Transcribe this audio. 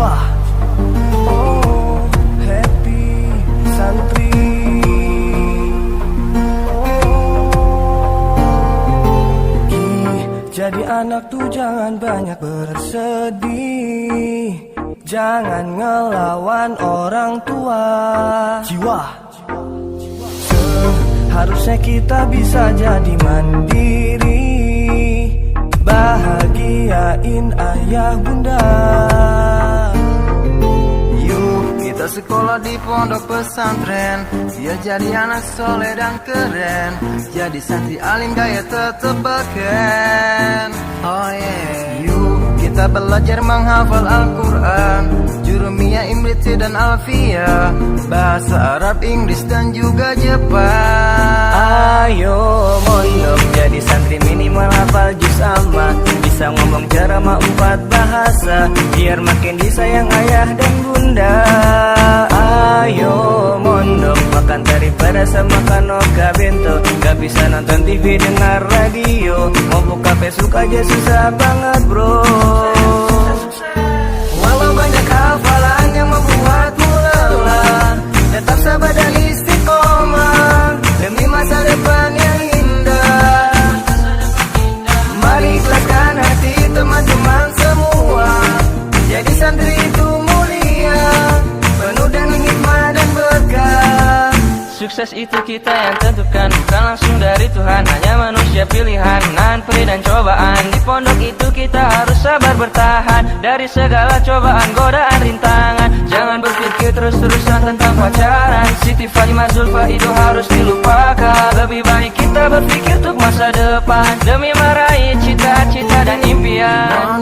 jiwa. Oh, happy santri. Jadi anak tuh jangan banyak bersedih, jangan ngelawan orang tua. Jiwa. Seharusnya kita bisa jadi mandiri, bahagiain ayah bunda. Yuk kita sekolah di pondok pesantren, biar jadi anak soleh dan keren, jadi santri alim gaya tetep beken. Oh yeah. Yuk kita belajar menghafal Al-Quran, Jurumiyah, Imriti dan Alfiyah, bahasa Arab, Inggris dan juga Jepang. Ayo mondok jadi santri minimal hafal juz amma, bisa ngomong ceramah 4 bahasa, biar makin disayang ayah dan bunda. Ayo mondok makan daripada sama kanoka bento, gak bisa nonton TV dengar radio, mau buka Facebook aja susah banget bro. Walau banyak hafalan yang membuatmu lelah, tetap sabar dan istiqomah demi masa depan yang indah. Mari ikhlaskan hati teman-teman semua, jadi santri itu mulia, penuh dengan hikmah dan berkah. Sukses itu kita yang tentukan, bukan langsung dari Tuhan, hanya manusia pilihan, nahan perih dan cobaan. Di pondok itu kita harus sabar bertahan dari segala cobaan, godaan, rintangan. Jangan berpikir terus-terusan tentang pacaran, Siti Fatimah Zulfa itu harus dilupakan. Lebih baik kita berpikir untuk masa depan, demi meraih cita-cita dan impian.